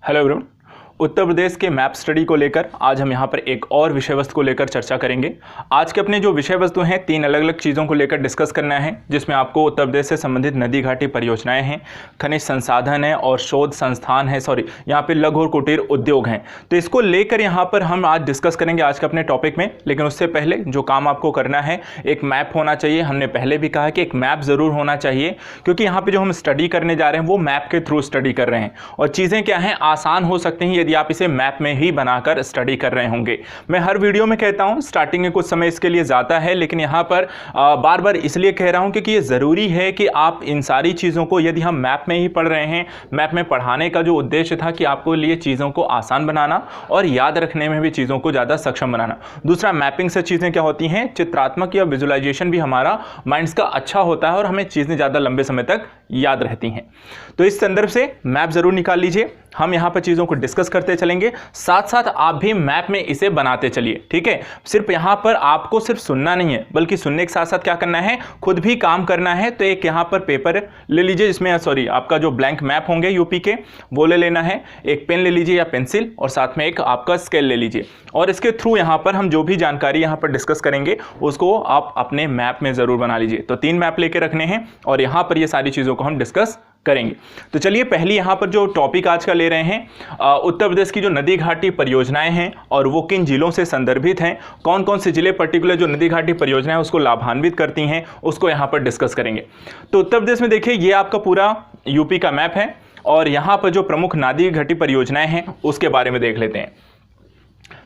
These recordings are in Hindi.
Hello everyone. उत्तर प्रदेश के मैप स्टडी को लेकर आज हम यहाँ पर एक और विषय वस्तु को लेकर चर्चा करेंगे। आज के अपने जो विषय वस्तु हैं, 3 अलग अलग चीज़ों को लेकर डिस्कस करना है, जिसमें आपको उत्तर प्रदेश से संबंधित नदी घाटी परियोजनाएं हैं, खनिज संसाधन है और शोध संस्थान है, यहाँ पे लघु और कुटीर उद्योग हैं। तो इसको लेकर यहाँ पर हम आज डिस्कस करेंगे आज के अपने टॉपिक में। लेकिन उससे पहले जो काम आपको करना है, एक मैप होना चाहिए। हमने पहले भी कहा कि एक मैप ज़रूर होना चाहिए, क्योंकि यहाँ पर जो हम स्टडी करने जा रहे हैं वो मैप के थ्रू स्टडी कर रहे हैं और चीज़ें क्या हैं, आसान हो सकती हैं यदि आप इसे मैप में ही बनाकर स्टडी कर रहे होंगे। मैं हर वीडियो में कहता हूं, स्टार्टिंग में कुछ समय इसके लिए ज़्यादा है, लेकिन यहां पर बार बार इसलिए कह रहा हूं क्योंकि ये ज़रूरी है कि आप इन सारी चीज़ों को, यदि हम मैप में ही पढ़ रहे हैं, मैप में पढ़ाने का जो उद्देश्य था कि आपको लिए चीज़ों को आसान बनाना और याद रखने में भी चीज़ों को ज़्यादा सक्षम बनाना। दूसरा, मैपिंग से चीज़ें क्या होती हैं, चित्रात्मक या विजुअलाइजेशन भी हमारा माइंड्स का अच्छा होता है और हमें चीज़ें ज़्यादा लंबे समय तक याद रहती हैं। तो इस संदर्भ से मैप ज़रूर निकाल लीजिए। हम यहाँ पर चीज़ों को डिस्कस करते चलेंगे, साथ साथ आप भी मैप में इसे बनाते चलिए, ठीक है। सिर्फ यहाँ पर आपको सिर्फ सुनना नहीं है, बल्कि सुनने के साथ साथ क्या करना है, खुद भी काम करना है। तो एक यहाँ पर पेपर ले लीजिए, जिसमें आपका जो ब्लैंक मैप होंगे यूपी के, वो ले लेना है। एक पेन ले लीजिए या पेंसिल, और साथ में एक आपका स्केल ले लीजिए, और इसके थ्रू यहाँ पर हम जो भी जानकारी यहाँ पर डिस्कस करेंगे उसको आप अपने मैप में ज़रूर बना लीजिए। तो 3 मैप लेके रखने हैं और यहाँ पर ये सारी चीज़ों को हम डिस्कस करेंगे। तो चलिए, पहली यहाँ पर जो टॉपिक आज का ले रहे हैं, उत्तर प्रदेश की जो नदी घाटी परियोजनाएं हैं और वो किन जिलों से संदर्भित हैं, कौन कौन से जिले पर्टिकुलर जो नदी घाटी परियोजनाएं उसको लाभान्वित करती हैं, उसको यहाँ पर डिस्कस करेंगे। तो उत्तर प्रदेश में देखिए, ये आपका पूरा यूपी का मैप है और यहाँ पर जो प्रमुख नदी घाटी परियोजनाएं हैं उसके बारे में देख लेते हैं।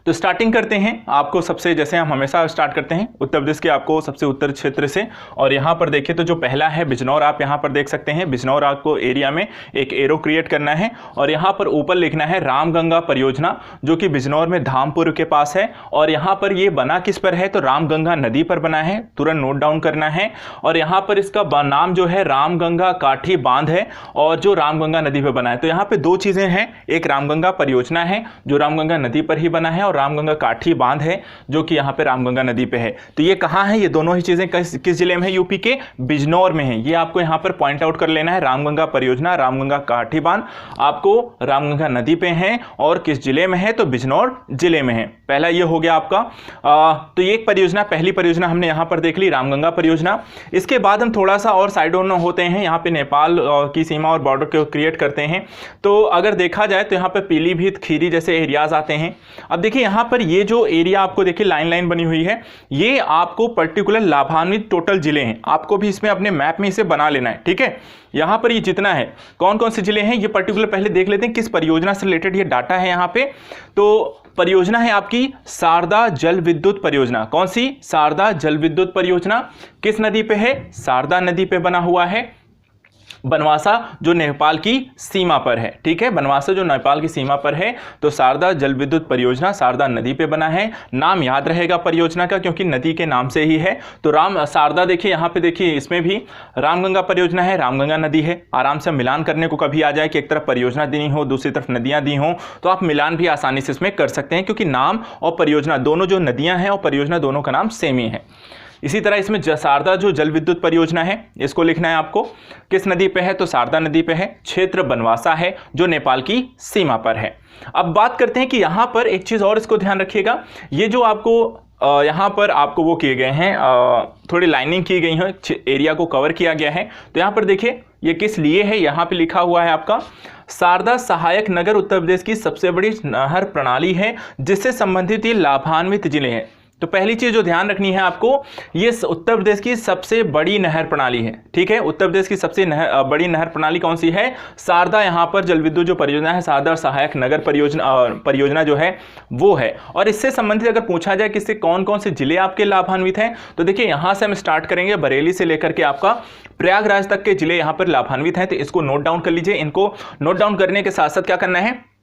तो स्टार्टिंग करते हैं आपको सबसे, जैसे हम हमेशा स्टार्ट करते हैं उत्तर प्रदेश के आपको सबसे उत्तर क्षेत्र से। और यहाँ पर देखिए तो जो पहला है बिजनौर, आप यहाँ पर देख सकते हैं बिजनौर आपको एरिया में एक एरो क्रिएट करना है और यहाँ पर ऊपर लिखना है रामगंगा परियोजना, जो कि बिजनौर में धामपुर के पास है। और यहाँ पर ये बना किस पर है, तो रामगंगा नदी पर बना है, तुरंत नोट डाउन करना है। और यहाँ पर इसका नाम जो है रामगंगा काठी बांध है और जो रामगंगा नदी पर बना है। तो यहाँ पे 2 चीज़ें हैं, एक रामगंगा परियोजना है जो रामगंगा नदी पर ही बना है, और रामगंगा काठी बांध है जो कि यहाँ पे रामगंगा नदी पे है। तो ये कहाँ है, ये दोनों ही चीजें किस जिले में है, यूपी के बिजनौर में है। ये आपको यहाँ पर पॉइंट आउट कर लेना है, रामगंगा परियोजना, रामगंगा काठी बांध आपको रामगंगा नदी पे है और किस जिले में है, तो बिजनौर जिले में है। पहला ये हो गया आपका। तो ये एक परियोजना, पहली परियोजना हमने यहाँ पर देख ली, रामगंगा परियोजना। इसके बाद हम थोड़ा सा और साइड ऑन होते हैं, यहाँ पे नेपाल की सीमा और बॉर्डर को क्रिएट करते हैं। तो अगर देखा जाए तो यहाँ पे पीलीभीत, खीरी जैसे एरियाज आते हैं। अब देखिए यहाँ पर ये जो एरिया आपको देखिए लाइन लाइन बनी हुई है, ये आपको पर्टिकुलर लाभान्वित टोटल जिले हैं। आपको भी इसमें अपने मैप में इसे बना लेना है, ठीक है। यहाँ पर ये जितना है, कौन कौन से जिले हैं ये पर्टिकुलर पहले देख लेते हैं, किस परियोजना से रिलेटेड ये डाटा है यहाँ पे। तो परियोजना है आपकी शारदा जल विद्युत परियोजना। कौन सी, शारदा जल विद्युत परियोजना। किस नदी पे है, शारदा नदी पे बना हुआ है, बनवासा जो नेपाल की सीमा पर है, ठीक है। बनवासा जो नेपाल की सीमा पर है, तो शारदा जल विद्युत परियोजना शारदा नदी पे बना है। नाम याद रहेगा परियोजना का, क्योंकि नदी के नाम से ही है। तो शारदा देखिए, यहाँ पे देखिए इसमें भी रामगंगा परियोजना है, रामगंगा नदी है। आराम से मिलान करने को कभी आ जाए कि एक तरफ परियोजना दी हो, दूसरी तरफ नदियां दी हों, तो आप मिलान भी आसानी से इसमें कर सकते हैं, क्योंकि नाम और परियोजना दोनों, जो नदियां हैं और परियोजना दोनों का नाम सेम ही है। इसी तरह इसमें शारदा जो जल विद्युत परियोजना है, इसको लिखना है आपको, किस नदी पे है, तो शारदा नदी पे है। क्षेत्र बनवासा है जो नेपाल की सीमा पर है। अब बात करते हैं कि यहाँ पर एक चीज़ और इसको ध्यान रखिएगा, ये जो आपको यहाँ पर आपको वो किए गए हैं, थोड़ी लाइनिंग की गई है, एरिया को कवर किया गया है। तो यहाँ पर देखिए ये किस लिए है, यहाँ पे लिखा हुआ है आपका शारदा सहायक नगर उत्तर प्रदेश की सबसे बड़ी नहर प्रणाली है जिससे संबंधित ये लाभान्वित जिले हैं। तो पहली चीज जो ध्यान रखनी है आपको, ये उत्तर प्रदेश की सबसे बड़ी नहर प्रणाली है, ठीक है। उत्तर प्रदेश की सबसे बड़ी नहर प्रणाली कौन सी है, शारदा यहाँ पर जल विद्युत जो परियोजना है, शारदा सहायक नगर परियोजना जो है वो है। और इससे संबंधित अगर पूछा जाए किससे कौन कौन से जिले आपके लाभान्वित हैं, तो देखिए यहाँ से हम स्टार्ट करेंगे, बरेली से लेकर के आपका प्रयागराज तक के जिले यहाँ पर लाभान्वित हैं। तो इसको नोट डाउन कर लीजिए। इनको नोट डाउन करने के साथ साथ क्या करना है,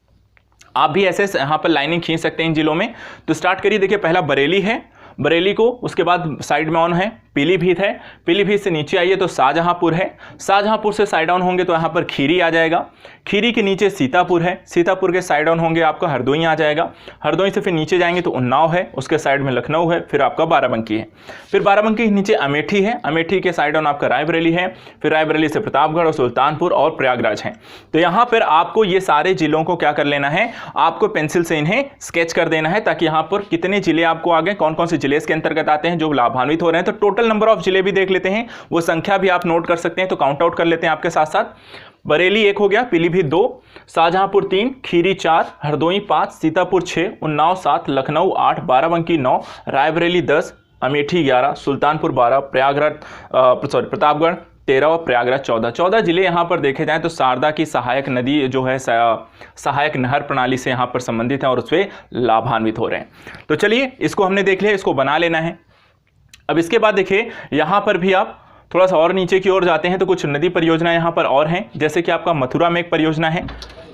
आप भी ऐसे यहाँ पर लाइनिंग खींच सकते हैं इन जिलों में। तो स्टार्ट करिए, देखिए पहला बरेली है, बरेली को, उसके बाद साइड में ऑन है पीलीभीत है, पीलीभीत से नीचे आइए तो शाहजहांपुर है, शाहजहांपुर से साइड डाउन होंगे तो यहाँ पर खीरी आ जाएगा, खीरी के नीचे सीतापुर है, सीतापुर के साइड डाउन होंगे आपका हरदोई आ जाएगा, हरदोई से फिर नीचे जाएंगे तो उन्नाव है, उसके साइड में लखनऊ है, फिर आपका बाराबंकी है, फिर बाराबंकी के नीचे अमेठी है, अमेठी के साइड डाउन आपका रायबरेली है, फिर रायबरेली से प्रतापगढ़ और सुल्तानपुर और प्रयागराज है। तो यहाँ पर आपको ये सारे जिलों को क्या कर लेना है, आपको पेंसिल से इन्हें स्केच कर देना है, ताकि यहाँ पर कितने जिले आपको आ गए, कौन कौन से जिले इसके अंतर्गत आते हैं जो लाभान्वित हो रहे हैं। तो टोटल नंबर ऑफ जिले भी देख लेते हैं, वो संख्या भी आप नोट कर सकते हैं, तो काउंट आउट कर लेते हैं आपके साथ साथ। बरेली 1 हो गया, पीलीभीत 2, शाहजहांपुर 3, खीरी 4, हरदोई 5, सीतापुर 6, उन्नाव 7, लखनऊ 8, बाराबंकी 9, रायबरेली 10, अमेठी 11, सुल्तानपुर 12, प्रतापगढ़ 13 और प्रयागराज 14 जिले यहाँ पर देखे जाएं तो शारदा की सहायक नदी जो है सहायक नहर प्रणाली से यहाँ पर संबंधित है और उससे लाभान्वित हो रहे हैं। तो चलिए इसको हमने देख लिया, इसको बना लेना है। अब इसके बाद देखिए यहाँ पर भी आप थोड़ा सा और नीचे की ओर जाते हैं तो कुछ नदी परियोजना यहाँ पर और हैं, जैसे कि आपका मथुरा में एक परियोजना है,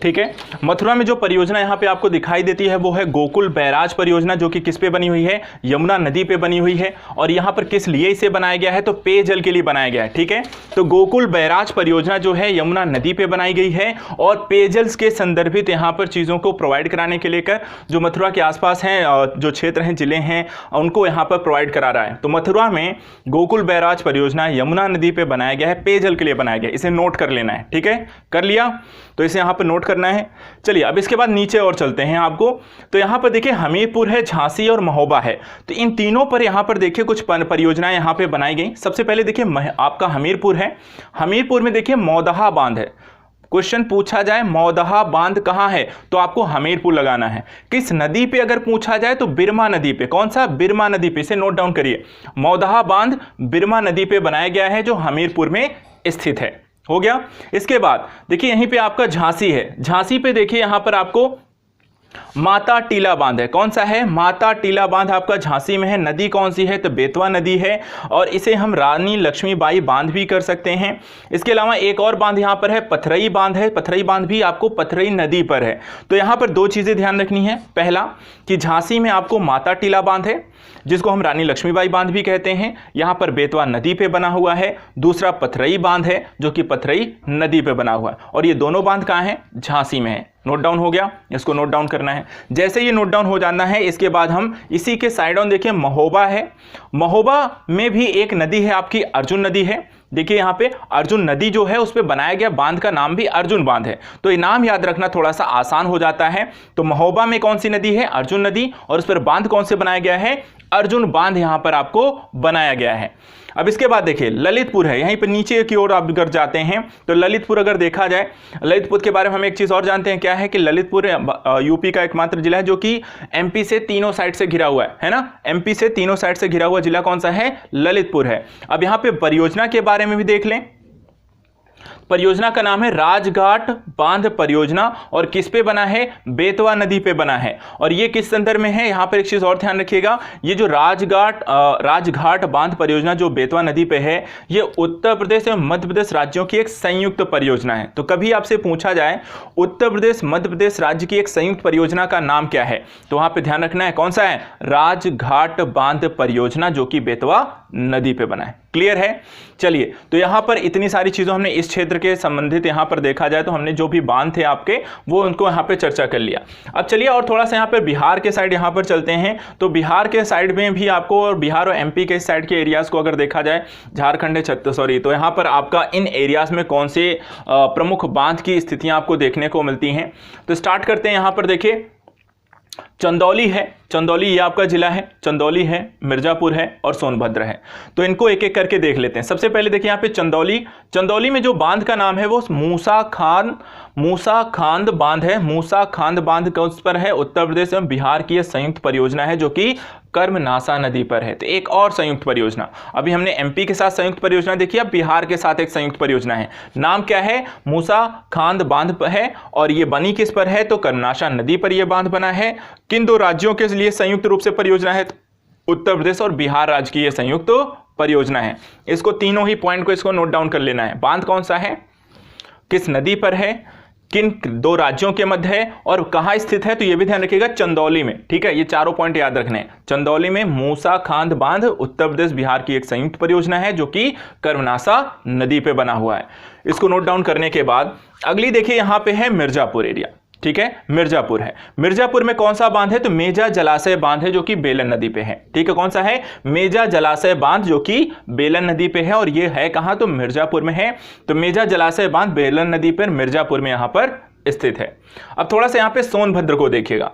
ठीक है। मथुरा में जो परियोजना यहाँ पे आपको दिखाई देती है वो है गोकुल बैराज परियोजना, जो कि किस पे बनी हुई है, यमुना नदी पे बनी हुई है। और यहाँ पर किस लिए इसे बनाया गया है, तो पेयजल के लिए बनाया गया है, ठीक है। तो गोकुल बैराज परियोजना जो है यमुना नदी पे बनाई गई है और पेयजल के संदर्भित यहाँ पर चीज़ों को प्रोवाइड कराने के लेकर जो मथुरा के आसपास हैं जो क्षेत्र हैं, जिले हैं, उनको यहाँ पर प्रोवाइड करा रहा है। तो मथुरा में गोकुल बैराज परियोजना यमुना नदी पे बनाया गया है, पेयजल के लिए बनाया गया है, इसे नोट कर लेना है, ठीक है। कर लिया तो इसे यहाँ पर नोट करना है। चलिए अब इसके बाद नीचे और चलते हैं आपको, तो यहाँ पर देखिए हमीरपुर है, झांसी और महोबा है। तो इन तीनों पर यहाँ पर देखिए कुछ परियोजनाएं यहाँ पे बनाई गई। सबसे पहले देखिए आपका हमीरपुर है, हमीरपुर में देखिए मौदहा बांध है। क्वेश्चन पूछा जाए मौदहा बांध कहाँ है तो आपको हमीरपुर लगाना है। किस नदी पे अगर पूछा जाए तो बिरमा नदी पे। कौन सा, बिरमा नदी पे, इसे नोट डाउन करिए। मौदहा बांध बिरमा नदी पे बनाया गया है जो हमीरपुर में स्थित है। हो गया। इसके बाद देखिए यहीं पे आपका झांसी है, झांसी पे देखिए यहां पर आपको माता टीला बांध है। कौन सा है, माता टीला बांध आपका झांसी में है। नदी कौन सी है, तो बेतवा नदी है और इसे हम रानी लक्ष्मीबाई बांध भी कर सकते हैं। इसके अलावा एक और बांध यहाँ पर है, पथरई बांध है। पथरई बांध भी आपको पथरई नदी पर है। तो यहाँ पर दो चीजें ध्यान रखनी है। पहला कि झांसी में आपको माता टीला बांध है जिसको हम रानी लक्ष्मीबाई बांध भी कहते हैं, यहाँ पर बेतवा नदी पे बना हुआ है। दूसरा पथरई बांध है जो कि पथरई नदी पे बना हुआ है और ये दोनों बांध कहाँ हैं, झांसी में है। नोट डाउन हो गया, इसको नोट डाउन करना है। जैसे ये नोट डाउन हो जाना है इसके बाद हम इसी के साइड ऑन देखिए महोबा है। महोबा में भी एक नदी है आपकी अर्जुन नदी है। देखिए यहाँ पे अर्जुन नदी जो है उस पर बनाया गया बांध का नाम भी अर्जुन बांध है। तो ये नाम याद रखना थोड़ा सा आसान हो जाता है। तो महोबा में कौन सी नदी है, अर्जुन नदी, और उस पर बांध कौन से बनाया गया है, अर्जुन बांध यहाँ पर आपको बनाया गया है। अब इसके बाद देखिए ललितपुर है, यहीं पर नीचे की ओर आप अगर जाते हैं तो ललितपुर अगर देखा जाए, ललितपुर के बारे में हम एक चीज और जानते हैं, क्या है कि ललितपुर यूपी का एकमात्र जिला है जो कि एमपी से तीनों साइड से घिरा हुआ है ना। एमपी से तीनों साइड से घिरा हुआ जिला कौन सा है, ललितपुर है। अब यहाँ पे परियोजना के बारे में भी देख लें। परियोजना का नाम है राजघाट बांध परियोजना और किस पे बना है, बेतवा नदी पे बना है। और ये किस संदर्भ में है, यहाँ पर एक चीज और ध्यान रखिएगा, ये जो राजघाट बांध परियोजना जो बेतवा नदी पे है, ये उत्तर प्रदेश एवं मध्य प्रदेश राज्यों की एक संयुक्त परियोजना है। तो कभी आपसे पूछा जाए उत्तर प्रदेश मध्य प्रदेश राज्य की एक संयुक्त परियोजना का नाम क्या है, तो वहां पर ध्यान रखना है कौन सा है, राजघाट बांध परियोजना जो कि बेतवा नदी पे बना है। क्लियर है। चलिए तो यहां पर इतनी सारी चीजों हमने इस क्षेत्र के संबंधित यहां पर देखा जाए तो हमने जो भी बांध थे आपके वो उनको यहां पे चर्चा कर लिया। अब चलिए और थोड़ा सा यहां पर बिहार के साइड यहां पर चलते हैं। तो बिहार के साइड में भी आपको, और बिहार और एमपी के साइड के एरियाज को अगर देखा जाए, झारखंड छत्तीसगढ़, तो यहां पर आपका इन एरियाज में कौन से प्रमुख बांध की स्थितियां आपको देखने को मिलती हैं। तो स्टार्ट करते हैं। यहां पर देखिए चंदौली है, चंदौली ये आपका जिला है, चंदौली है, मिर्जापुर है और सोनभद्र है। तो इनको एक एक करके देख लेते हैं। सबसे पहले देखिए यहाँ पे चंदौली, चंदौली में जो बांध का नाम है वो मूसा खांद बांध है। मूसा खांद बांध कौन पर है, उत्तर प्रदेश एवं बिहार की यह संयुक्त परियोजना है जो कि कर्मनासा नदी पर है। तो एक और संयुक्त परियोजना, अभी हमने एमपी के साथ संयुक्त परियोजना देखी, अब बिहार के साथ एक संयुक्त परियोजना है। नाम क्या है, मूसा खांद बांध है और ये बनी किस पर है, तो कर्मनासा नदी पर यह बांध बना है। किन दो राज्यों के लिए संयुक्त रूप से परियोजना है, उत्तर प्रदेश और बिहार राज्य की यह संयुक्त परियोजना है। इसको तीनों ही पॉइंट को इसको नोट डाउन कर लेना है। बांध कौन सा है, किस नदी पर है, किन दो राज्यों के मध्य है और कहां स्थित है, तो यह भी ध्यान रखिएगा, चंदौली में। ठीक है, ये चारों पॉइंट याद रखने हैं। चंदौली में मूसा खांद बांध उत्तर प्रदेश बिहार की एक संयुक्त परियोजना है जो कि कर्मनासा नदी पे बना हुआ है। इसको नोट डाउन करने के बाद अगली देखिए यहां पे है मिर्जापुर एरिया। ठीक है, मिर्जापुर है। मिर्जापुर में कौन सा बांध है, तो मेजा जलाशय बांध है जो कि बेलन नदी पे है। ठीक है, कौन सा है, मेजा जलाशय बांध जो कि बेलन नदी पे है, और ये है कहां, तो मिर्जापुर में है। तो मेजा जलाशय बांध बेलन नदी पर मिर्जापुर में यहां पर स्थित है। अब थोड़ा सा यहां पे सोनभद्र को देखिएगा।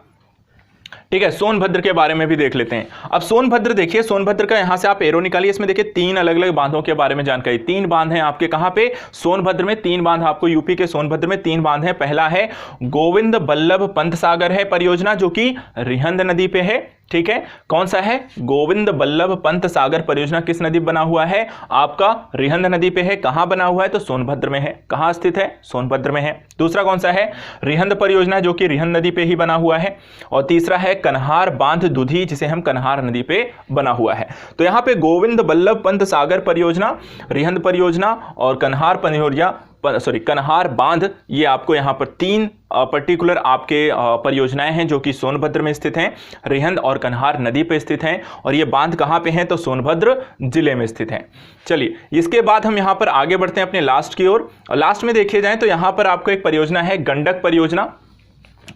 ठीक है, सोनभद्र के बारे में भी देख लेते हैं। अब सोनभद्र देखिए, सोनभद्र का यहां से आप एरो निकालिए, इसमें देखिए 3 अलग अलग बांधों के बारे में जानकारी। 3 बांध हैं आपके कहां पे, सोनभद्र में। 3 बांध आपको यूपी के सोनभद्र में 3 बांध हैं। पहला है गोविंद बल्लभ पंत सागर है परियोजना जो कि रिहंद नदी पे है। ठीक है, कौन सा है, गोविंद बल्लभ पंत सागर परियोजना किस नदी बना हुआ है, आपका रिहंद नदी पे है। कहां बना हुआ है, तो सोनभद्र में है। कहां स्थित है, सोनभद्र में है। दूसरा कौन सा है, रिहंद परियोजना जो कि रिहंद नदी पे ही बना हुआ है। और तीसरा है कन्हार बांध दुधी जिसे हम कन्हार नदी पे बना हुआ है। तो यहां पे गोविंद बल्लभ पंत सागर परियोजना, रिहंद परियोजना और कन्हार कन्हार बांध, ये आपको यहां पर 3 पर्टिकुलर आपके परियोजनाएं हैं जो कि सोनभद्र में स्थित हैं, रिहंद और कन्हार नदी पे स्थित हैं। और ये बांध कहां पे हैं, तो सोनभद्र जिले में स्थित हैं। चलिए, इसके बाद हम यहां पर आगे बढ़ते हैं अपने लास्ट की ओर। लास्ट में देखे जाए तो यहां पर आपको एक परियोजना है गंडक परियोजना।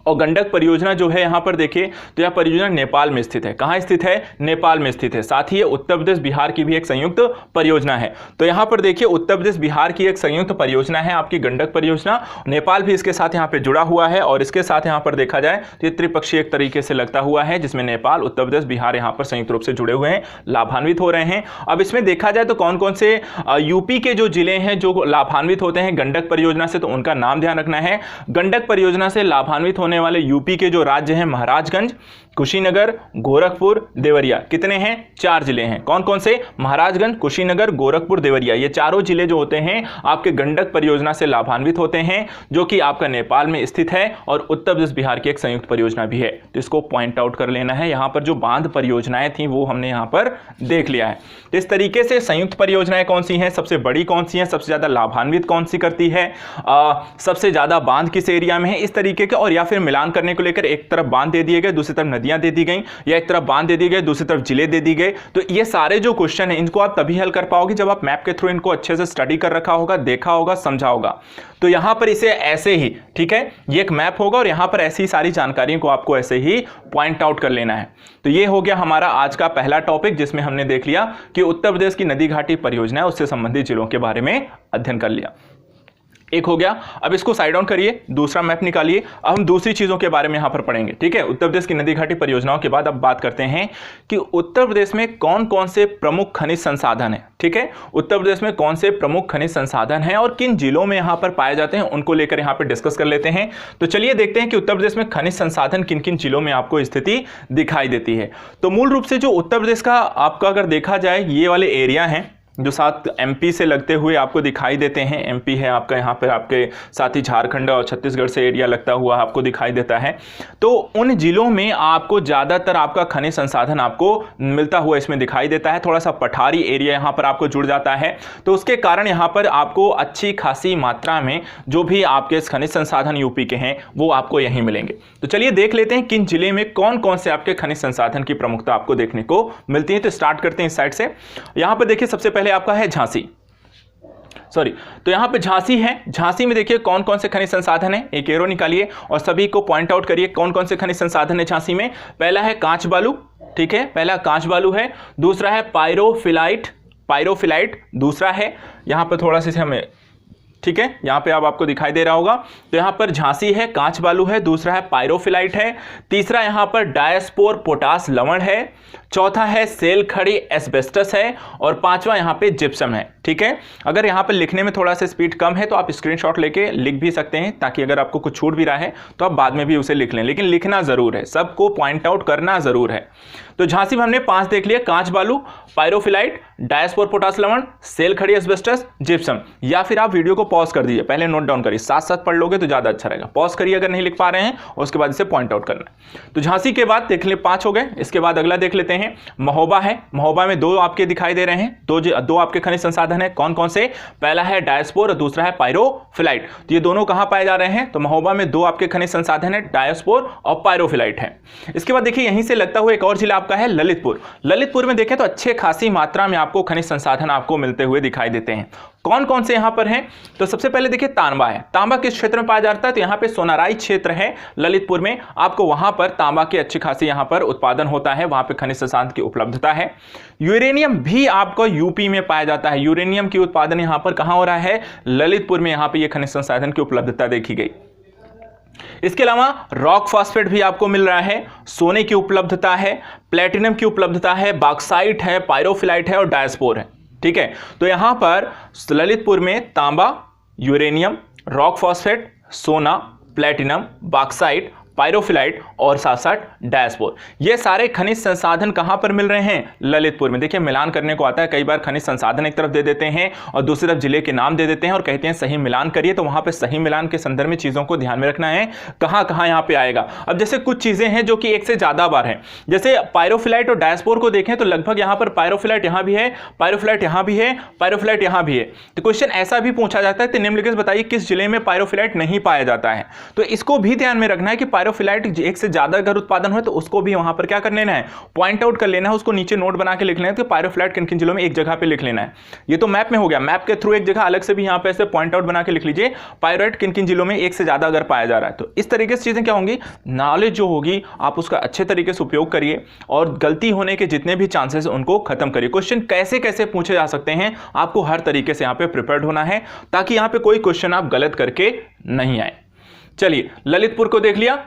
और गंडक परियोजना जो है यहां पर देखिए तो यह परियोजना नेपाल में स्थित है। कहां स्थित है, नेपाल में स्थित है। साथ ही उत्तर प्रदेश बिहार की भी एक संयुक्त परियोजना है। तो यहां पर देखिए उत्तर प्रदेश बिहार की एक संयुक्त परियोजना है आपकी गंडक परियोजना। नेपाल भी इसके साथ यहां पे जुड़ा हुआ है और इसके साथ यहां पर देखा जाए तो त्रिपक्षीय एक तरीके से लगता हुआ है जिसमें नेपाल, उत्तर प्रदेश, बिहार यहां पर संयुक्त रूप से जुड़े हुए हैं, लाभान्वित हो रहे हैं। अब इसमें देखा जाए तो कौन कौन से यूपी के जो जिले हैं जो लाभान्वित होते हैं गंडक परियोजना से, तो उनका नाम ध्यान रखना है। गंडक परियोजना से लाभान्वित होने वाले यूपी के जो राज्य हैं महाराजगंज, कुशीनगर, गोरखपुर, देवरिया, कितने हैं, 4 जिले हैं। कौन कौन से, महाराजगंज, कुशीनगर, गोरखपुर, देवरिया, ये चारों जिले जो होते हैं आपके गंडक परियोजना से लाभान्वित होते हैं जो कि आपका नेपाल में स्थित है और उत्तर प्रदेश बिहार की एक संयुक्त परियोजना भी है। तो इसको पॉइंट आउट कर लेना है। यहां पर जो बांध परियोजनाएं थी वो हमने यहां पर देख लिया है। तो इस तरीके से संयुक्त परियोजनाएं कौन सी हैं, सबसे बड़ी कौन सी है, सबसे ज्यादा लाभान्वित कौन सी करती है, सबसे ज्यादा बांध किस एरिया में है, इस तरीके के। और या फिर मिलान करने को लेकर एक तरफ बांध दे दिए गए, दूसरी तरफ नदियां दे दी गई, या एक तरफ बांध दे दी गई, दूसरी तरफ जिले दे दी गए। तो ये सारे जो क्वेश्चन हैं इनको आप तभी हल कर पाओगे जब आप मैप के थ्रू इनको अच्छे से स्टडी कर रखा होगा, देखा होगा, समझा होगा। तो यहां पर इसे ऐसे ही, ठीक है, ये एक मैप होगा और यहां पर ऐसी सारी जानकारियों को आपको ऐसे ही पॉइंट आउट कर लेना है। तो ये हो गया हमारा आज का पहला टॉपिक जिसमें हमने देख लिया कि उत्तर प्रदेश की नदी घाटी परियोजना है, उससे संबंधित जिलों के बारे में अध्ययन कर लिया। एक हो गया। अब इसको साइड डाउन करिए, दूसरा मैप निकालिए। अब हम दूसरी चीजों के बारे में यहां पर पढ़ेंगे। ठीक है, उत्तर प्रदेश की नदी घाटी परियोजनाओं के बाद अब बात करते हैं कि उत्तर प्रदेश में कौन कौन से प्रमुख खनिज संसाधन है। ठीक है, उत्तर प्रदेश में कौन से प्रमुख खनिज संसाधन हैं और किन जिलों में यहां पर पाए जाते हैं उनको लेकर यहां पर डिस्कस कर लेते हैं। तो चलिए देखते हैं कि उत्तर प्रदेश में खनिज संसाधन किन किन जिलों में आपको स्थिति दिखाई देती है। तो मूल रूप से जो उत्तर प्रदेश का आपका अगर देखा जाए ये वाले एरिया हैं जो साथ एमपी से लगते हुए आपको दिखाई देते हैं। एमपी है आपका, यहाँ पर आपके साथ ही झारखंड और छत्तीसगढ़ से एरिया लगता हुआ आपको दिखाई देता है। तो उन जिलों में आपको ज़्यादातर आपका खनिज संसाधन आपको मिलता हुआ इसमें दिखाई देता है। थोड़ा सा पठारी एरिया यहाँ पर आपको जुड़ जाता है, तो उसके कारण यहाँ पर आपको अच्छी खासी मात्रा में जो भी आपके खनिज संसाधन यूपी के हैं वो आपको यहीं मिलेंगे। तो चलिए देख लेते हैं किन जिले में कौन कौन से आपके खनिज संसाधन की प्रमुखता आपको देखने को मिलती है। तो स्टार्ट करते हैं इस साइड से। यहाँ पर देखिए सबसे पहले आपका है झांसी, तो यहां पे झांसी है। झांसी में देखिए कौन कौन से खनिज संसाधन है, एक एरो निकालिए और सभी को पॉइंट आउट करिए कौन कौन से खनिज संसाधन है झांसी में। पहला है कांच बालू, ठीक है, पहला कांच बालू है। दूसरा है पायरोफिलाइट, दूसरा है यहां पर थोड़ा सा हमें, ठीक है, यहां पे अब आपको दिखाई दे रहा होगा। तो यहां पर झांसी है, कांच बालू है, दूसरा है पायरोफिलाइट है, तीसरा यहां पर डायस्पोर पोटास लवण है, चौथा है सेल खड़ी एस्बेस्टस है और पांचवा यहां पे जिप्सम है। ठीक है, अगर यहां पर लिखने में थोड़ा सा स्पीड कम है तो आप स्क्रीनशॉट लेके लिख भी सकते हैं ताकि अगर आपको कुछ छूट भी रहा है तो आप बाद में भी उसे लिख लें, लेकिन लिखना जरूर है, सबको पॉइंट आउट करना जरूर है। तो झांसी में हमने 5 देख लिया, कांच बालू, पायरोफिलाइट, डायस्पोर पोटास लवण, सेल खड़ी एस्बेस्टस, जिप्सम। या फिर आप वीडियो को पॉज कर दीजिए, पहले नोट डाउन करिए, साथ साथ पढ़ लोगे तो ज्यादा अच्छा रहेगा। पॉज करिए अगर नहीं लिख पा रहे हैं और उसके बाद इसे पॉइंट आउट करना है। तो झांसी के बाद देख ले 5 हो गए। इसके बाद अगला देख लेते हैं हैं। महोबा है, महोबा में दो आपके दिखाई दे रहे हैं, दो आपके खनिज संसाधन है। कौन कौन से? पहला है डायस्पोर और दूसरा है पायरोफिलाइट। तो ये दोनों कहां पाए जा रहे हैं? तो महोबा में दो आपके खनिज संसाधन है, डायस्पोर और पायरोफिलाइट है। इसके बाद देखिए यहीं से लगता हुआ एक और जिला आपका है ललितपुर। ललितपुर में देखें तो अच्छे खासी मात्रा में आपको खनिज संसाधन आपको मिलते हुए दिखाई देते हैं। कौन कौन से यहां पर हैं? तो सबसे पहले देखिए तांबा है। तांबा किस क्षेत्र में पाया जाता है? तो यहां पे सोनाराई क्षेत्र है ललितपुर में, आपको वहां पर तांबा की अच्छी खासी यहां पर उत्पादन होता है, वहां पे खनिज संसाधन की उपलब्धता है। यूरेनियम भी आपको यूपी में पाया जाता है। यूरेनियम की उत्पादन यहां पर कहां हो रहा है? ललितपुर में यहां पर यह खनिज संसाधन की उपलब्धता देखी गई। इसके अलावा रॉक फॉस्फेट भी आपको मिल रहा है, सोने की उपलब्धता है, प्लेटिनम की उपलब्धता है, बॉक्साइट है, पायरोफिलाइट है और डायस्पोर है। ठीक है, तो यहां पर ललितपुर में तांबा, यूरेनियम, रॉक फॉस्फेट, सोना, प्लेटिनम, बॉक्साइट, पायरोफिलाइट और साथ साथ डायस्पोर, ये सारे खनिज संसाधन कहां पर मिल रहे हैं? ललितपुर में। देखिए मिलान करने को आता है, कई बार खनिज संसाधन एक तरफ दे देते हैं और दूसरी तरफ जिले के नाम दे देते हैं और कहते हैं सही मिलान करिए, तो वहां पे सही मिलान के संदर्भ में चीजों को ध्यान में रखना है, कहां कहां यहां पे आएगा। अब जैसे कुछ चीजें हैं जो कि एक से ज्यादा बार है, जैसे पायरोफिलाइट और डायस्पोर को देखें तो लगभग यहां पर पायरोफिलाइट यहां भी है, पायरोफिलाइट यहां भी है, पायरोफिलाइट यहां भी है। तो क्वेश्चन ऐसा भी पूछा जाता है, तो निम्नलिखित बताइए किस जिले में पायरोफिलाइट नहीं पाया जाता है। तो इसको भी ध्यान में रखना है कि पायरोफिलाइट एक ज्यादा अगर उत्पादन हो तो उसको भी वहां पर क्या कर लेना है? पॉइंट आउट कर लेना है, उसको नीचे नोट बना के लिख लेना है कि पायरोफिलाइट किन किन जिलों में एक जगह पे लिख लेना है। ये तो मैप में हो गया, मैप के थ्रू एक जगह अलग से भी यहां पे ऐसे पॉइंट आउट बना के लिख लीजिए पायरोफिलाइट किन किन जिलों में एक से ज्यादा अगर पाया जा रहा है। तो इस तरीके से चीजें क्या होंगी, नॉलेज जो होगी आप उसका अच्छे तरीके से उपयोग करिए और गलती होने के जितने भी चांसेस हैं उनको खत्म करिए। क्वेश्चन कैसे कैसे पूछे जा सकते हैं आपको हर तरीके से यहां पे प्रिपेयर्ड होना है ताकि यहां पे कोई क्वेश्चन आप गलत करके नहीं आए। चलिए ललितपुर को देख लिया,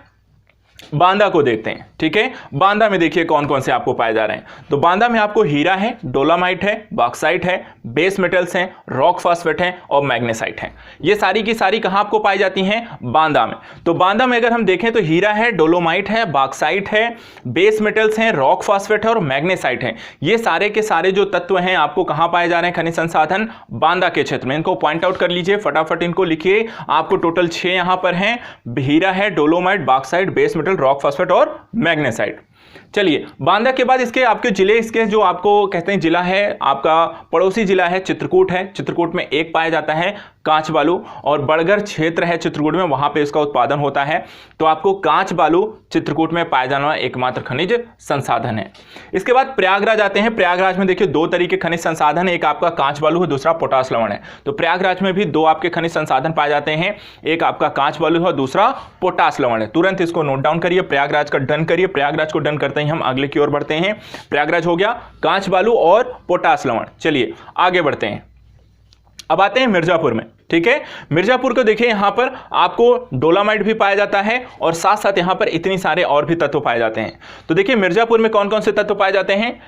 बांदा को देखते हैं। ठीक है, बांदा में देखिए कौन कौन से आपको पाए जा रहे हैं। तो बांदा में आपको हीरा है, डोलामाइट है, बॉक्साइट है, बेस मेटल्स हैं, रॉक फॉस्फेट है और मैग्नेसाइट है। ये सारी की सारी कहां आपको पाई जाती हैं? बांदा में। तो बांदा में अगर हम देखें तो हीरा है, डोलोमाइट है, बॉक्साइट है, बेस मेटल्स हैं, रॉक फॉस्फेट है और मैग्नेसाइट है। ये सारे के सारे जो तत्व हैं आपको कहां पाए जा रहे हैं? खनिज संसाधन बांदा के क्षेत्र में। इनको पॉइंट आउट कर लीजिए, फटाफट इनको लिखिए। आपको टोटल 6 यहां पर हैं, हीरा है, dolomite, bauxite, base metal, rock phosphate और मैग्नेसाइट। चलिए बांदा के बाद इसके आपके जिले, इसके जो आपको कहते हैं जिला है आपका पड़ोसी जिला है चित्रकूट है। चित्रकूट में एक पाया जाता है कांच बालू और बड़गर क्षेत्र है चित्रकूट में, वहां पे इसका उत्पादन होता है। तो आपको कांच बालू चित्रकूट में पाया जाने वाला एकमात्र खनिज संसाधन है। इसके बाद प्रयागराज आते हैं। प्रयागराज में देखिए दो तरीके खनिज संसाधन है, एक आपका कांच बालू है, दूसरा पोटाश लवण है। तो प्रयागराज में भी दो आपके खनिज संसाधन पाए जाते हैं, एक आपका कांच बालू है और दूसरा पोटाश लवण है। तुरंत इसको नोट डाउन करिए, प्रयागराज का डन करिए। प्रयागराज को डन करते ही हम अगले की ओर बढ़ते हैं। प्रयागराज हो गया, कांच बालू और पोटाश लवण। चलिए आगे बढ़ते हैं, अब आते हैं मिर्जापुर में। ठीक है, मिर्जापुर को देखिए यहां पर आपको डोलामाइट भी पाया जाता है और साथ साथ यहां पर इतनी सारे और भी तत्व पाए जाते हैं। तो देखिए मिर्जापुर में कौन कौन से तत्व पाए जाते हैं?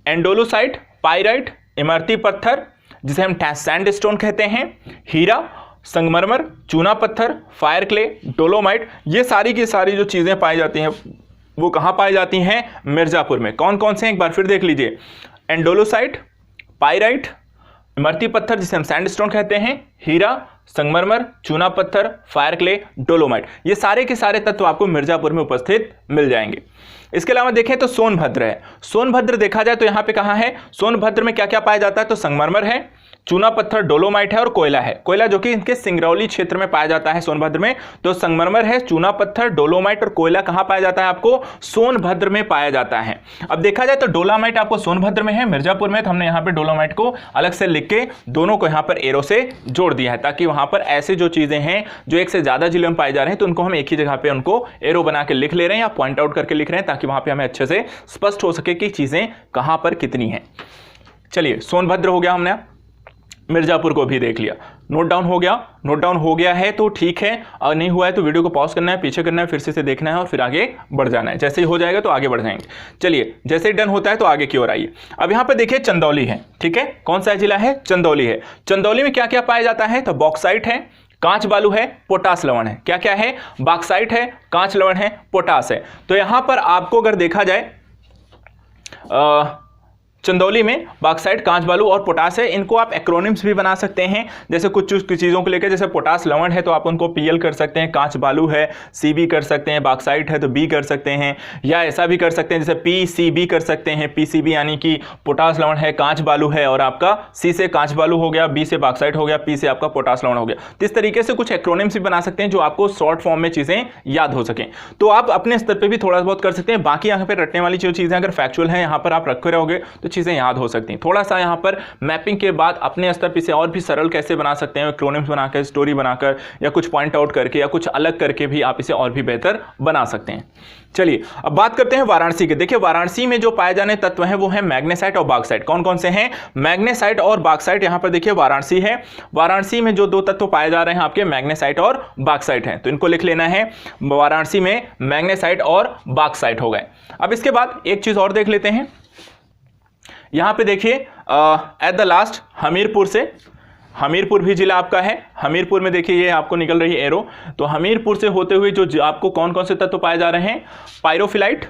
एंडोलोसाइट, पाइराइट, इमरती पत्थर जिसे हम सैंडस्टोन कहते हैं, हीरा, संगमरमर, चूना पत्थर, फायर क्ले, डोलोमाइट, ये सारी की सारी जो चीजें पाई जाती हैं वो कहां पाई जाती हैं? मिर्जापुर में। कौन कौन से? एक बार फिर देख लीजिए, एंडोलोसाइट, पाइराइट, इमरती पत्थर जिसे हम सैंडस्टोन कहते हैं, हीरा, संगमरमर, चूना पत्थर, फायर क्ले, डोलोमाइट, ये सारे के सारे तत्व आपको मिर्जापुर में उपस्थित मिल जाएंगे। इसके अलावा देखें तो सोनभद्र है। सोनभद्र देखा जाए तो यहां पे कहां है? सोनभद्र में क्या क्या पाया जाता है? तो संगमरमर है, चूना पत्थर, डोलोमाइट है और कोयला है। कोयला जो कि इनके सिंगरौली क्षेत्र में पाया जाता है सोनभद्र में। तो संगमरमर है, चूना पत्थर, डोलोमाइट और कोयला कहां पाया जाता है? आपको सोनभद्र में पाया जाता है। अब देखा जाए तो डोलामाइट आपको सोनभद्र में है, मिर्जापुर में। तो हमने यहां पे डोलोमाइट को अलग से लिख के दोनों को यहां पर एरो से जोड़ दिया है ताकि वहां पर ऐसे जो चीजें हैं जो एक से ज्यादा जिलों में पाए जा रहे हैं तो उनको हम एक ही जगह पे उनको एरो बना के लिख ले रहे हैं या पॉइंट आउट करके लिख रहे हैं ताकि वहां पे हमें अच्छे से स्पष्ट हो सके कि चीजें कहां पर कितनी हैं। चलिए सोनभद्र हो गया, हमने मिर्जापुर को भी देख लिया। नोट डाउन हो गया? नोट डाउन हो गया है तो ठीक है, और नहीं हुआ है तो वीडियो को पॉज करना है, पीछे करना है, फिर से देखना है और फिर आगे बढ़ जाना है। जैसे ही हो जाएगा तो आगे बढ़ जाएंगे। चलिए जैसे ही डन होता है तो आगे की ओर आइए। अब यहाँ पे देखिए चंदौली है। ठीक है, कौन सा जिला है? चंदौली है। चंदौली में क्या क्या पाया जाता है? तो बॉक्साइट है, कांच बालू है, पोटाश लवण है। क्या क्या है? बॉक्साइट है, कांच लवण है, पोटाश है। तो यहां पर आपको अगर देखा जाए चंदौली में बॉक्साइट, कांच बालू और पोटास है। इनको आप एक्रोनिम्स भी बना सकते हैं, जैसे कुछ चीज़ों को लेकर, जैसे पोटास लवण है तो आप उनको PL कर सकते हैं, कांच बालू है CB कर सकते हैं, बॉक्साइट है तो B कर सकते हैं, या ऐसा भी कर सकते हैं जैसे PCB कर सकते हैं। PCB यानी कि पोटास लवण है, कांच बालू है, और आपका C से कांच बालू हो गया, B से बॉक्साइट हो गया, P से आपका पोटास लवण हो गया। तो इस तरीके से कुछ एक्रोनिम्स भी बना सकते हैं जो आपको शॉर्ट फॉर्म में चीज़ें याद हो सकें। तो आप अपने स्तर पर भी थोड़ा बहुत कर सकते हैं। बाकी यहाँ पर रटने वाली जो चीज़ें अगर फैक्चुअल हैं यहाँ पर आप रखे रहोगे तो चीज़ें याद हो सकती हैं। थोड़ा सा यहाँ पर मैपिंग के बाद अपने स्तर पर इसे और भी सरल कैसे बना सकते हैं, एक्रोनिम्स बनाकर, स्टोरी बनाकर, या कुछ पॉइंट आउट करके, या कुछ अलग करके भी आप इसे और भी बेहतर बना सकते हैं। चलिए अब बात करते हैं वाराणसी के। देखिए वाराणसी में जो पाए जाने तत्व हैं वो है मैग्नेसाइट और बॉक्साइट। कौन कौन से हैं? मैग्नेसाइट और बॉक्साइट। यहां पर देखिए वाराणसी है, वाराणसी में जो दो तत्व पाए जा रहे हैं आपके मैग्नेसाइट और बॉक्साइट हैं, तो इनको लिख लेना है। वाराणसी में मैग्नेसाइट और बॉक्साइट हो गए। अब इसके बाद एक चीज और देख लेते हैं। यहां पे देखिए एट द लास्ट हमीरपुर से, हमीरपुर भी जिला आपका है। हमीरपुर में देखिए ये आपको निकल रही है एरो, तो हमीरपुर से होते हुए जो आपको कौन कौन से तत्व पाए जा रहे हैं? पायरोफिलाइट,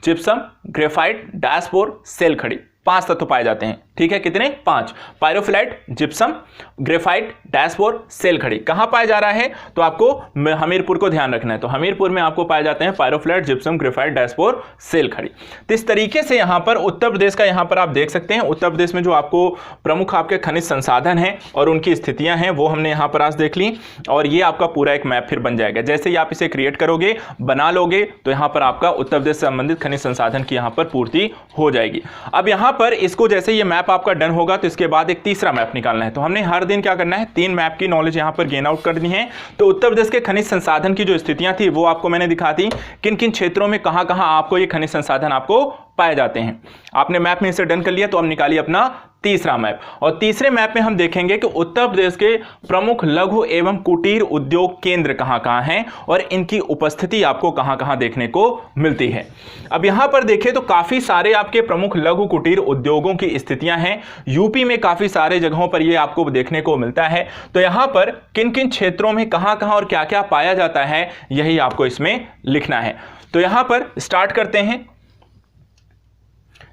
जिप्सम, ग्रेफाइट, डायस्पोर, सेल खड़ी, 5 तत्व पाए जाते हैं। ठीक है, कितने? 5। पायरोफिलाइट, जिप्सम, ग्रेफाइट, डायस्पोर, सेल खड़ी। कहां पाया जा रहा है? तो आपको हमीरपुर को ध्यान रखना है। तो हमीरपुर में आपको पाए जाते हैं पायरोफिलाइट, जिप्सम, ग्रेफाइट, डायस्पोर, सेल खड़ी। तो इस तरीके से यहां पर उत्तर प्रदेश का यहां पर आप देख सकते हैं। उत्तर प्रदेश में जो आपको प्रमुख आपके खनिज संसाधन हैं और उनकी स्थितियां हैं वो हमने यहां पर आज देख ली, और ये आपका पूरा एक मैप फिर बन जाएगा। जैसे ही आप इसे क्रिएट करोगे, बना लोगे, तो यहां पर आपका उत्तर प्रदेश से संबंधित खनिज संसाधन की यहां पर पूर्ति हो जाएगी। अब यहां पर इसको जैसे ये मैप आपका डन होगा तो इसके बाद एक तीसरा मैप निकालना है। तो हमने हर दिन क्या करना है? 3 मैप की नॉलेज यहां पर गेन आउट करनी है। तो उत्तर प्रदेश के खनिज संसाधन की जो स्थितियां थी वो आपको मैंने दिखा दी, किन किन क्षेत्रों में कहां कहां आपको ये खनिज संसाधन आपको पाए जाते हैं। आपने मैप में इसे डन कर लिया, तो अब निकालिए अपना तीसरा मैप। और तीसरे मैप में हम देखेंगे कि उत्तर प्रदेश के प्रमुख लघु एवं कुटीर उद्योग केंद्र कहां कहां हैं और इनकी उपस्थिति आपको कहां कहां देखने को मिलती है। अब यहां पर देखें तो काफी सारे आपके प्रमुख लघु कुटीर उद्योगों की स्थितियां हैं। यूपी में काफी सारे जगहों पर यह आपको देखने को मिलता है। तो यहां पर किन किन क्षेत्रों में कहां कहां और क्या क्या पाया जाता है, यही आपको इसमें लिखना है। तो यहां पर स्टार्ट करते हैं।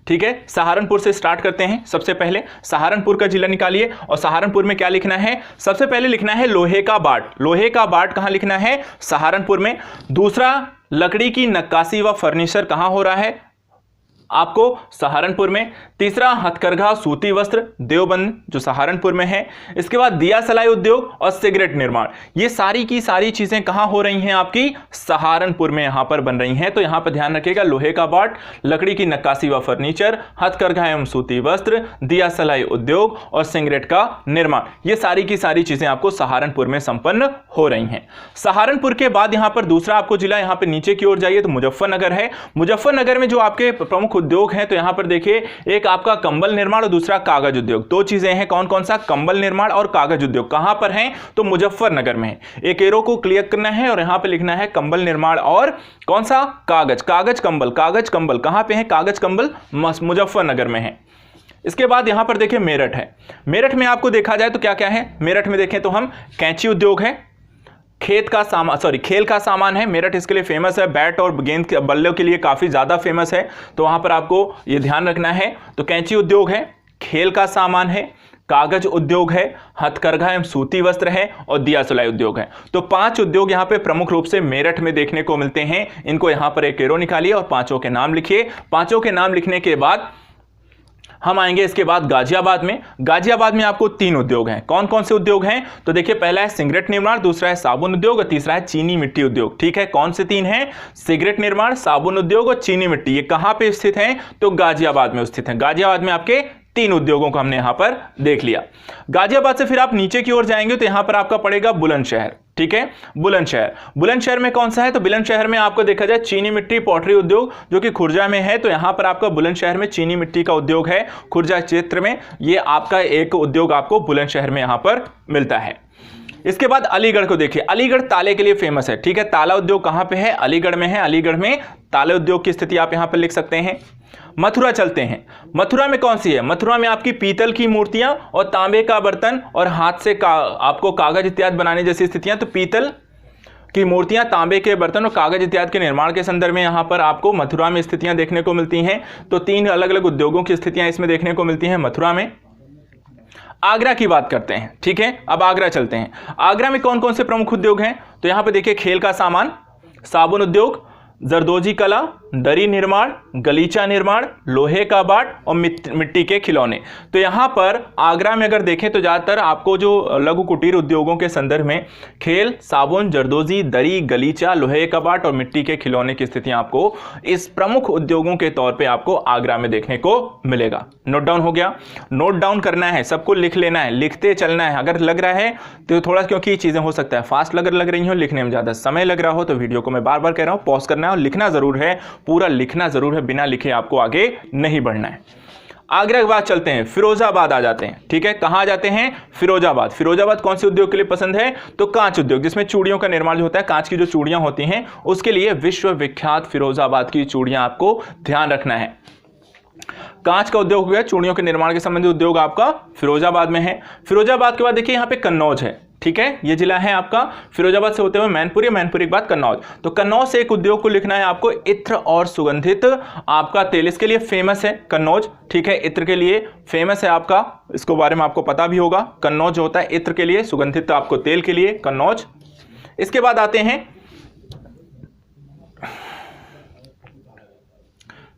ठीक है, सहारनपुर से स्टार्ट करते हैं। सबसे पहले सहारनपुर का जिला निकालिए, और सहारनपुर में क्या लिखना है? सबसे पहले लिखना है लोहे का बाट। लोहे का बाट कहां लिखना है? सहारनपुर में। दूसरा, लकड़ी की नक्काशी व फर्नीचर कहां हो रहा है? आपको सहारनपुर में। तीसरा, हथकरघा सूती वस्त्र देवबंद जो सहारनपुर में है। इसके बाद दिया सलाई उद्योग और सिगरेट निर्माण, ये सारी की सारी चीजें कहां हो रही हैं? आपकी सहारनपुर में यहां पर बन रही हैं। तो यहां पर ध्यान रखिएगा, लोहे का बाट, लकड़ी की नक्काशी व फर्नीचर, हथकरघा एवं सूती वस्त्र, दिया सलाई उद्योग और सिगरेट का निर्माण, ये सारी की सारी चीजें आपको सहारनपुर में संपन्न हो रही हैं। सहारनपुर के बाद यहां पर दूसरा आपको जिला, यहां पर नीचे की ओर जाइए तो मुजफ्फरनगर है। मुजफ्फरनगर में जो आपके प्रमुख उद्योग हैं, तो यहां पर देखिए एक आपका कंबल निर्माण और दूसरा कागज उद्योग। दो चीजें हैं, कौन कौन सा? कंबल निर्माण और कागज उद्योग। कहां पर हैं? तो मुजफ्फरनगर में है। एक एरो को क्लियर करना है और यहां पे लिखना है कंबल निर्माण और कौन सा? कागज। कागज कंबल, कागज कंबल कहां पे है? कागज कंबल मुजफ्फरनगर में है। इसके बाद यहां पर देखिए मेरठ है। मेरठ में आपको देखा जाए तो क्या क्या है? मेरठ में देखें तो हम कैंची उद्योग है, खेल का सामान है। मेरठ इसके लिए फेमस है, बैट और गेंद के बल्लों के लिए काफी ज्यादा फेमस है। तो वहां पर आपको ये ध्यान रखना है। तो कैंची उद्योग है, खेल का सामान है, कागज उद्योग है, हथकरघा एवं सूती वस्त्र है और दिया सलाई उद्योग है। तो 5 उद्योग यहां पे प्रमुख रूप से मेरठ में देखने को मिलते हैं। इनको यहां पर एक एरो निकालिए और 5 के नाम लिखिए। 5 के नाम लिखने के बाद हम आएंगे इसके बाद गाजियाबाद में। गाजियाबाद में आपको 3 उद्योग हैं। कौन कौन से उद्योग हैं? तो देखिए पहला है सिगरेट निर्माण, दूसरा है साबुन उद्योग और तीसरा है चीनी मिट्टी उद्योग। ठीक है, कौन से 3 हैं? सिगरेट निर्माण, साबुन उद्योग और चीनी मिट्टी। ये कहां पे स्थित हैं? तो गाजियाबाद में स्थित हैं। गाजियाबाद में आपके 3 उद्योगों को हमने यहां पर देख लिया। गाजियाबाद से फिर आप नीचे की ओर जाएंगे तो यहां पर आपका पड़ेगा बुलंदशहर। ठीक है, बुलंदशहर। बुलंदशहर में कौन सा है? तो बुलंदशहर में आपको देखा जाए चीनी मिट्टी पॉटरी उद्योग जो कि खुर्जा में है। तो यहां पर आपका बुलंदशहर में चीनी मिट्टी का उद्योग है। खुर्जा क्षेत्र में ये आपका एक उद्योग आपको बुलंदशहर में यहां पर मिलता है। इसके बाद अलीगढ़ को देखिए। अलीगढ़ ताले के लिए फेमस है। ठीक है, ताला उद्योग कहां पे है? अलीगढ़ में है। अलीगढ़ में ताले उद्योग की स्थिति आप यहां पर लिख सकते हैं। मथुरा चलते हैं। मथुरा में कौन सी है? मथुरा में आपकी पीतल की मूर्तियां और तांबे का बर्तन और हाथ से आपको कागज इत्यादि बनाने जैसी स्थितियां। तो पीतल, की मूर्तियां, तांबे के बर्तन और कागज इत्यादि के निर्माण के संदर्भ में यहाँ पर आपको मथुरा में स्थितियां देखने को मिलती हैं। तो 3 अलग अलग उद्योगों की स्थितियां इसमें देखने को मिलती हैं मथुरा में। आगरा की बात करते हैं, ठीक है। अब आगरा चलते हैं। आगरा में कौन कौन से प्रमुख उद्योग हैं? तो यहाँ पे देखिए खेल का सामान, साबुन उद्योग, जरदोजी कला, दरी निर्माण, गलीचा निर्माण, लोहे का बाट और मिट्टी के खिलौने। तो यहाँ पर आगरा में अगर देखें तो ज़्यादातर आपको जो लघु कुटीर उद्योगों के संदर्भ में खेल, साबुन, जरदोजी, दरी, गलीचा, लोहे का बाट और मिट्टी के खिलौने की स्थितियाँ आपको इस प्रमुख उद्योगों के तौर पर आपको आगरा में देखने को मिलेगा। नोट डाउन हो गया? नोट डाउन करना है, सबको लिख लेना है, लिखते चलना है। अगर लग रहा है तो थोड़ा, क्योंकि चीज़ें हो सकता है फास्ट लग रही हो, लिखने में ज़्यादा समय लग रहा हो, तो वीडियो को मैं बार बार कह रहा हूँ पॉज करना है और लिखना ज़रूर है, पूरा लिखना जरूर है, बिना लिखे आपको आगे नहीं बढ़ना है। आगरा के बाद चलते हैं फिरोजाबाद आ जाते हैं, ठीक है। कहां जाते हैं? फिरोजाबाद। फिरोजाबाद कौन से उद्योग के लिए पसंद है? तो कांच उद्योग, जिसमें चूड़ियों का निर्माण जो होता है, कांच की जो चूड़ियां होती हैं उसके लिए विश्व विख्यात फिरोजाबाद की चूड़ियां आपको ध्यान रखना है। कांच का उद्योग हो गया, चूड़ियों के निर्माण के संबंधित उद्योग आपका फिरोजाबाद में है। फिरोजाबाद के बाद देखिए यहाँ पे कन्नौज है, ठीक है। ये जिला है आपका फिरोजाबाद से होते हुए मैनपुरी, मैनपुरी के बाद कन्नौज। तो कन्नौज से एक उद्योग को लिखना है आपको, इत्र और सुगंधित आपका तेल, इसके लिए फेमस है कन्नौज, ठीक है। इत्र के लिए फेमस है आपका, इसको बारे में आपको पता भी होगा। कन्नौज जो होता है इत्र के लिए, सुगंधित आपको तेल के लिए कन्नौज। इसके बाद आते हैं,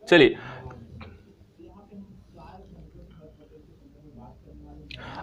चलिए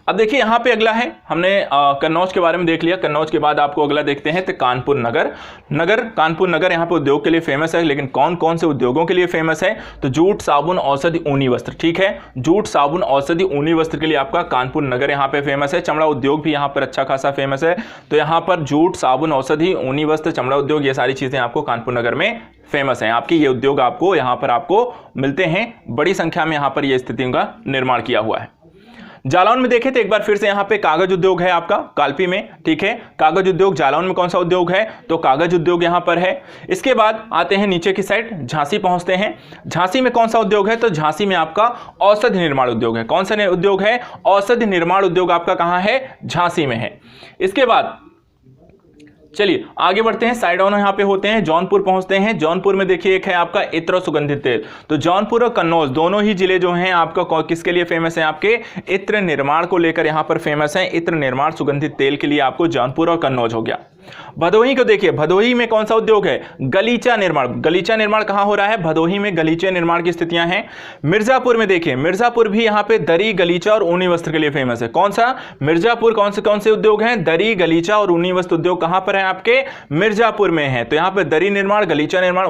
अब देखिए यहाँ पे अगला है, हमने कन्नौज के बारे में देख लिया। कन्नौज के बाद आपको अगला देखते हैं तो कानपुर नगर। कानपुर नगर यहाँ पे उद्योग के लिए फेमस है, लेकिन कौन कौन से उद्योगों के लिए फेमस है? तो जूट, साबुन, औषधि, ऊनी वस्त्र, ठीक है। जूट, साबुन, औषधि, ऊनी वस्त्र के लिए आपका कानपुर नगर यहाँ पे फेमस है। चमड़ा उद्योग भी यहाँ पर अच्छा खासा फेमस है। तो यहाँ पर जूट, साबुन, औषधि, ऊनी वस्त्र, चमड़ा उद्योग, ये सारी चीजें आपको कानपुर नगर में फेमस है। आपकी ये उद्योग आपको यहाँ पर आपको मिलते हैं, बड़ी संख्या में यहाँ पर ये स्थितियों का निर्माण किया हुआ है। जालौन में देखें तो एक बार फिर से यहाँ पे कागज उद्योग है आपका कालपी में, ठीक है। कागज उद्योग जालौन में कौन सा उद्योग है? तो कागज उद्योग यहाँ पर है। इसके बाद आते हैं नीचे की साइड, झांसी पहुंचते हैं। झांसी में कौन सा उद्योग है? तो झांसी में आपका औषधि निर्माण उद्योग है। कौन सा उद्योग है? औषधि निर्माण उद्योग आपका कहाँ है? झांसी में है। इसके बाद चलिए आगे बढ़ते हैं, साइड ऑन यहाँ पे होते हैं, जौनपुर पहुंचते हैं। जौनपुर में देखिए एक है आपका इत्र और सुगंधित तेल। तो जौनपुर और कन्नौज दोनों ही जिले जो हैं आपका किसके लिए फेमस है? आपके इत्र निर्माण को लेकर यहाँ पर फेमस है। इत्र निर्माण, सुगंधित तेल के लिए आपको जौनपुर और कन्नौज हो गया। भदोही को देखिए, भदोही में कौन सा उद्योग है? गलीचा निर्माण। गलीचा निर्माण कहां हो रहा है? भदोही में गलीचे निर्माण की स्थितियां हैं। मिर्जापुर में देखिए, मिर्जापुर भी यहां पे दरी, गलीचा और ऊनी वस्त्र के लिए फेमस है। कौन सा? मिर्जापुर। कौन से उद्योग हैं? दरी, गलीचा और ऊनी वस्त्र उद्योग कहां पर है? आपके मिर्जापुर में है। तो यहां पर दरी निर्माण, गलीचा निर्माण,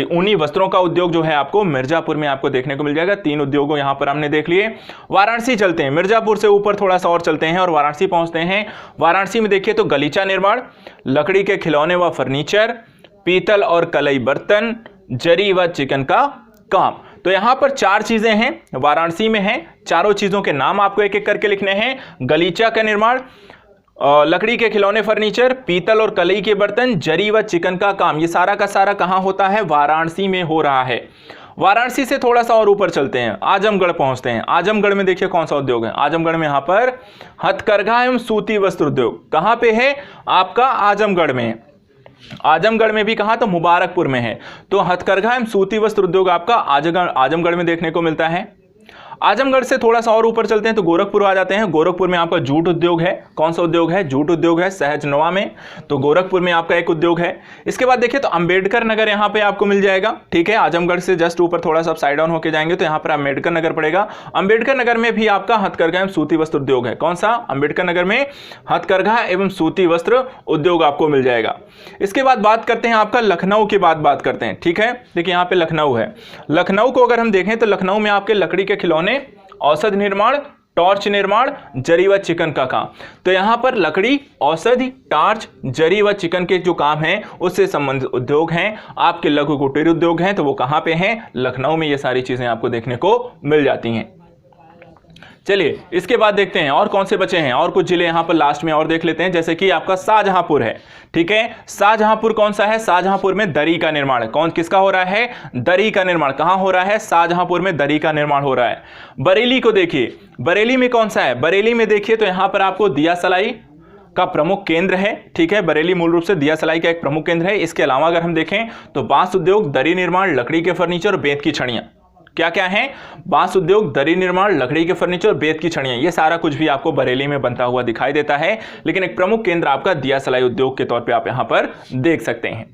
ऊनी वस्त्रों का उद्योग जो है आपको मिर्जापुर में आपको देखने को मिल जाएगा। 3 उद्योगों यहां पर हमने देख लिए। वाराणसी चलते हैं, मिर्जापुर से ऊपर थोड़ा सा और चलते हैं और वाराणसी पहुंचते हैं। वाराणसी में देखिए तो गलीचा निर्माण, लकड़ी के खिलौने व फर्नीचर, पीतल और कलई बर्तन, जरी व चिकन का काम। तो यहां पर 4 चीजें हैं वाराणसी में हैं। चारों चीजों के नाम आपको एक एक करके लिखने हैं। गलीचा का निर्माण, लकड़ी के खिलौने फर्नीचर, पीतल और कलई के बर्तन, जरी व चिकन का काम, ये सारा का सारा कहां होता है? वाराणसी में हो रहा है। वाराणसी से थोड़ा सा और ऊपर चलते हैं, आजमगढ़ पहुंचते हैं। आजमगढ़ में देखिए कौन सा उद्योग है? आजमगढ़ में यहां पर हथकरघा एवं सूती वस्त्र उद्योग। कहां पे है? आपका आजमगढ़ में। आजमगढ़ में भी कहा? तो मुबारकपुर में है। तो हथकरघा एवं सूती वस्त्र उद्योग आपका आजमगढ़ में देखने को मिलता है। आजमगढ़ से थोड़ा सा और ऊपर चलते हैं तो गोरखपुर आ जाते हैं। गोरखपुर में आपका जूट उद्योग है। कौन सा उद्योग है? जूट उद्योग है सहजनवा में। तो गोरखपुर में आपका एक उद्योग है। इसके बाद देखिए तो अंबेडकर नगर यहाँ पे आपको मिल जाएगा, ठीक है। आजमगढ़ से जस्ट ऊपर थोड़ा सा साइड डाउन होकर जाएंगे तो यहाँ पर अंबेडकर नगर पड़ेगा। अंबेडकर नगर में भी आपका हथकरघा एवं सूती वस्त्र उद्योग है। कौन सा? अंबेडकर नगर में हथकरघा एवं सूती वस्त्र उद्योग आपको मिल जाएगा। इसके बाद बात करते हैं आपका लखनऊ की बात करते हैं, ठीक है। देखिए यहाँ पे लखनऊ है। लखनऊ को अगर हम देखें तो लखनऊ में आपके लकड़ी के खिलौने, औषधि निर्माण, टॉर्च निर्माण, जरी व चिकन का काम। तो यहां पर लकड़ी, औषधि, टार्च, जरी व चिकन के जो काम हैं उससे संबंधित उद्योग हैं, आपके लघु कुटीर उद्योग हैं। तो वो कहां पे हैं? लखनऊ में ये सारी चीजें आपको देखने को मिल जाती हैं। चलिए इसके बाद देखते हैं और कौन से बचे हैं, और कुछ जिले यहां पर लास्ट में और देख लेते हैं, जैसे कि आपका शाहजहांपुर है, ठीक है। शाहजहांपुर कौन सा है? शाहजहांपुर में दरी का निर्माण है। कौन किसका हो रहा है? दरी का निर्माण। कहां हो रहा है? शाहजहांपुर में दरी का निर्माण हो रहा है। बरेली को देखिए, बरेली में कौन सा है? बरेली में देखिए तो यहां पर आपको दिया सलाई, का प्रमुख केंद्र है। ठीक है, बरेली मूल रूप से दिया सलाई का एक प्रमुख केंद्र है। इसके अलावा अगर हम देखें तो बांस उद्योग, दरी निर्माण, लकड़ी के फर्नीचर और बेंत की छड़ियां, क्या क्या है? बांस उद्योग, दरी निर्माण, लकड़ी के फर्नीचर, बेंत की छड़ियां, ये सारा कुछ भी आपको बरेली में बनता हुआ दिखाई देता है। लेकिन एक प्रमुख केंद्र आपका दिया सलाई उद्योग के तौर पे आप यहां पर देख सकते हैं।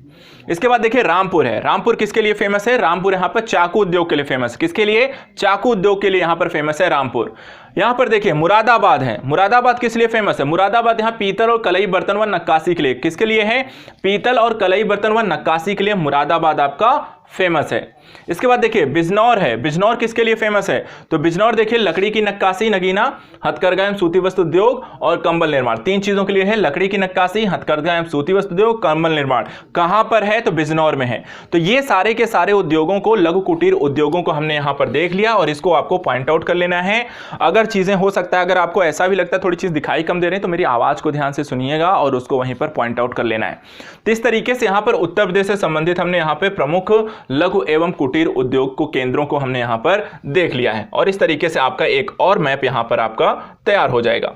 इसके बाद देखिए रामपुर है। रामपुर किसके लिए फेमस है? रामपुर यहां पर चाकू उद्योग के लिए फेमस है। किसके लिए? चाकू उद्योग के लिए यहां पर फेमस है रामपुर। यहां पर देखिए मुरादाबाद है। मुरादाबाद किस लिए फेमस है? मुरादाबाद यहां पीतल और कलई बर्तन व नक्काशी के लिए। किसके लिए है? पीतल और कलई बर्तन व नक्काशी के लिए मुरादाबाद आपका फेमस है। इसके बाद देखिए बिजनौर है। बिजनौर किसके लिए फेमस है? तो बिजनौर देखिए लकड़ी की नक्काशी, नगीना, हथकरघा एवं सूती वस्त्र उद्योग और कंबल निर्माण, तीन चीजों के लिए है। लकड़ी की नक्काशी, हथकरघा एवं सूती वस्त्र उद्योग, कंबल निर्माण। कहां पर है? तो बिजनौर में है। तो ये सारे के सारे उद्योगों को, लघु कुटीर उद्योगों को हमने यहां पर देख लिया और इसको आपको पॉइंट आउट कर लेना है। अगर चीजें हो सकता है, अगर आपको ऐसा भी लगता है थोड़ी चीज दिखाई कम दे रही है, तो मेरी आवाज को ध्यान से सुनिएगा और उसको वहीं पर पॉइंट आउट कर लेना है। तो इस तरीके से यहां पर उत्तर प्रदेश से संबंधित हमने यहां पर प्रमुख लघु एवं कुटीर उद्योग को, केंद्रों को हमने यहां पर देख लिया है और इस तरीके से आपका एक और मैप यहां पर आपका तैयार हो जाएगा।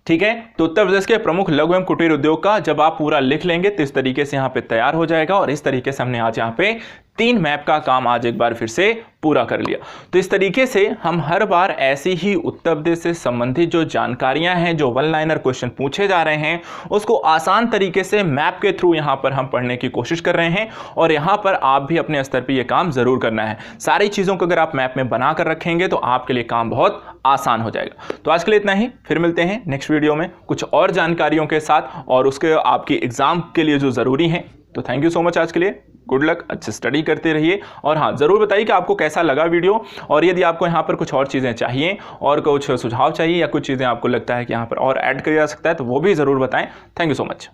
ठीक है, तो उत्तर प्रदेश के प्रमुख लघु एवं कुटीर उद्योग का जब आप पूरा लिख लेंगे तो इस तरीके से यहां पे तैयार हो जाएगा और इस तरीके से हमने आज यहां पे 3 मैप का काम आज एक बार फिर से पूरा कर लिया। तो इस तरीके से हम हर बार ऐसी ही उत्तर प्रदेश से संबंधित जो जानकारियां हैं, जो वन लाइनर क्वेश्चन पूछे जा रहे हैं, उसको आसान तरीके से मैप के थ्रू यहां पर हम पढ़ने की कोशिश कर रहे हैं और यहां पर आप भी अपने स्तर पर यह काम जरूर करना है। सारी चीजों को अगर आप मैप में बना कर रखेंगे तो आपके लिए काम बहुत आसान हो जाएगा। तो आज के लिए इतना ही, फिर मिलते हैं नेक्स्ट वीडियो में कुछ और जानकारियों के साथ और उसके आपकी एग्जाम के लिए जो जरूरी है। तो थैंक यू सो मच आज के लिए, गुड लक, अच्छे स्टडी करते रहिए और हाँ जरूर बताइए कि आपको कैसा लगा वीडियो और यदि आपको यहाँ पर कुछ और चीज़ें चाहिए और कुछ सुझाव चाहिए या कुछ चीज़ें आपको लगता है कि यहाँ पर और ऐड किया जा सकता है तो वो भी ज़रूर बताएं। Thank you so much.